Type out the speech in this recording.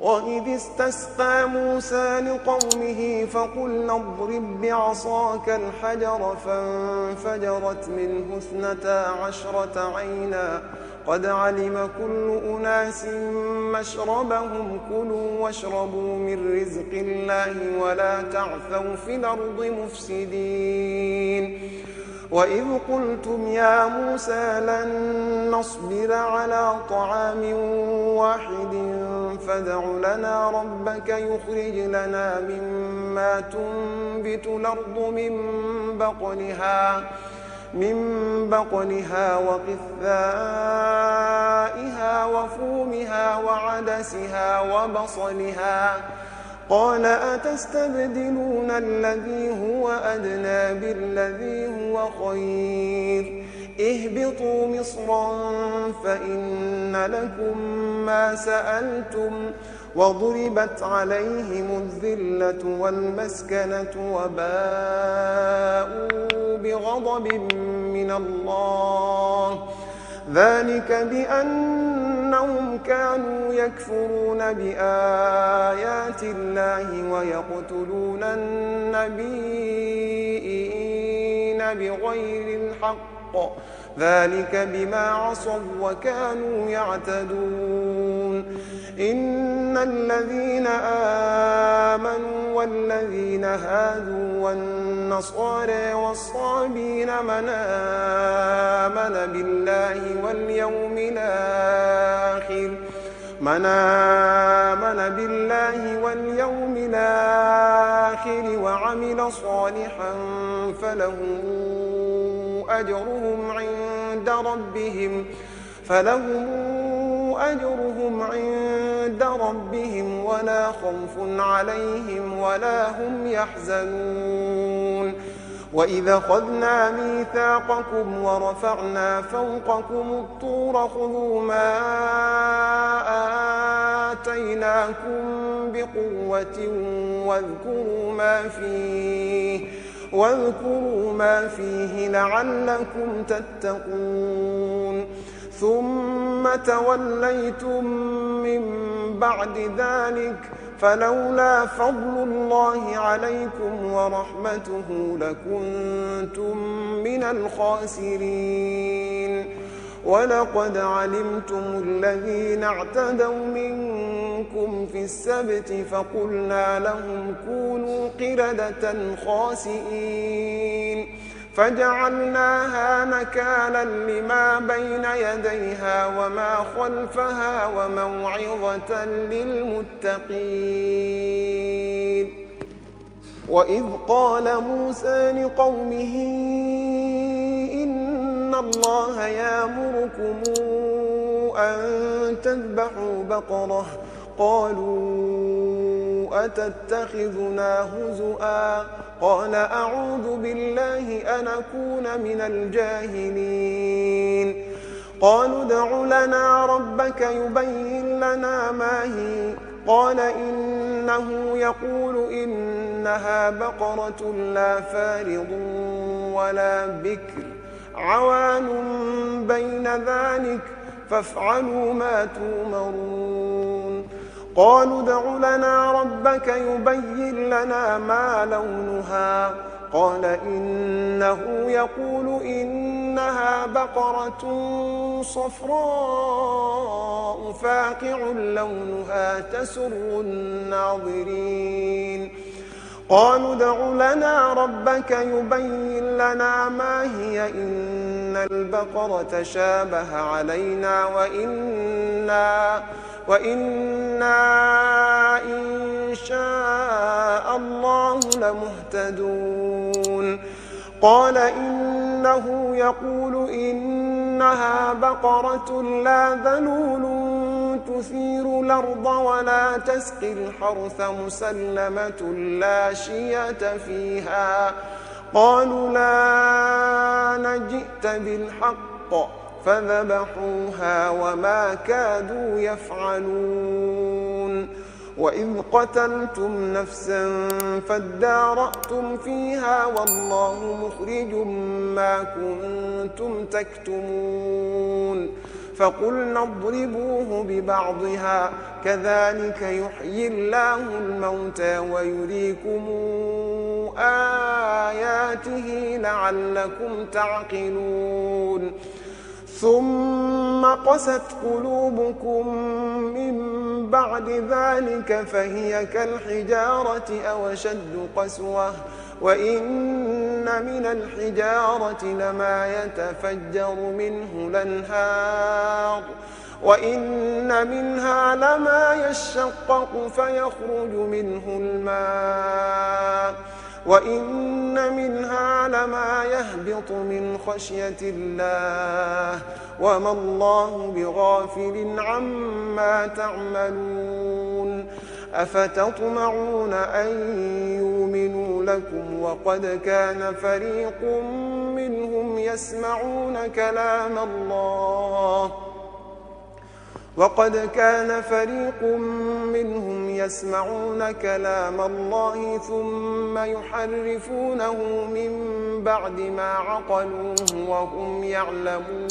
وإذ استسقى موسى لقومه فقلنا اضرب بعصاك الحجر فانفجرت منه 12 عينا قد علم كل أناس مشربهم كلوا واشربوا من رزق الله ولا تعثوا في الأرض مفسدين وإذ قلتم يا موسى لن نصبر على طعام واحد فادع لنا ربك يخرج لنا مما تنبت الأرض من بقلها وقثائها وفومها وعدسها وبصلها قال أتستبدلون الذي هو أدنى بالذي هو خير اهبطوا مصرا فإن لكم ما سألتم وضربت عليهم الذلة والمسكنة وباءوا بغضب من الله ذلك بأنهم كانوا يكفرون بآيات الله ويقتلون النبيين بغير الحق ذلك بما عصوا وكانوا يعتدون إن الذين آمنوا والذين هادوا والنصارى والصابين من آمن بالله واليوم الآخر وعمل صالحا فلهم أجرهم عند ربهم ولا خوف عليهم ولا هم يحزنون وإذا أخذنا ميثاقكم ورفعنا فوقكم الطور خذوا ما آتيناكم بقوة واذكروا ما فيه لعلكم تتقون ثم توليتم من بعد ذلك فلولا فضل الله عليكم ورحمته لكنتم من الخاسرين ولقد علمتم الذين اعتدوا منكم في السبت فقلنا لهم كونوا قردة خاسئين فجعلناها نكالا لما بين يديها وما خلفها وموعظة للمتقين وإذ قال موسى لقومه إن الله يأمركم أن تذبحوا بقرة قالوا أتتخذنا هزؤا قال أعوذ بالله أن أكون من الجاهلين قالوا ادع لنا ربك يبين لنا ما هي قال إنه يقول إنها بقرة لا فارض ولا بكر عوان بين ذلك فافعلوا ما تؤمرون قالوا ادع لنا ربك يبين لنا ما لونها قال إنه يقول إنها بقرة صفراء فاقع لونها تسر الناظرين قالوا ادع لنا ربك يبين لنا ما هي إن البقرة شابه علينا وإنا إن شاء الله لمهتدون قال إنه يقول إنها بقرة لا ذلول تثير الأرض ولا تسقي الحرث مسلمة لا شية فيها قالوا لا نجئت بالحق فذبحوها وما كادوا يفعلون وإذ قتلتم نفسا فادارأتم فيها والله مخرج ما كنتم تكتمون فقلنا اضربوه ببعضها كذلك يحيي الله الموتى ويريكم آياته لعلكم تعقلون ثم قست قلوبكم من بعد ذلك فهي كالحجارة أو أشد قسوة وإن من الحجارة لما يتفجر منه الأنهار وإن منها لما يشقق فيخرج منه الماء وإن منها لما يهبط من خشية الله وما الله بغافل عما تعملون أفتطمعون أن يؤمنوا لكم وقد كان فريق منهم يسمعون كلام الله ثم يحرفونه من بعد ما عقلوه وهم يعلمون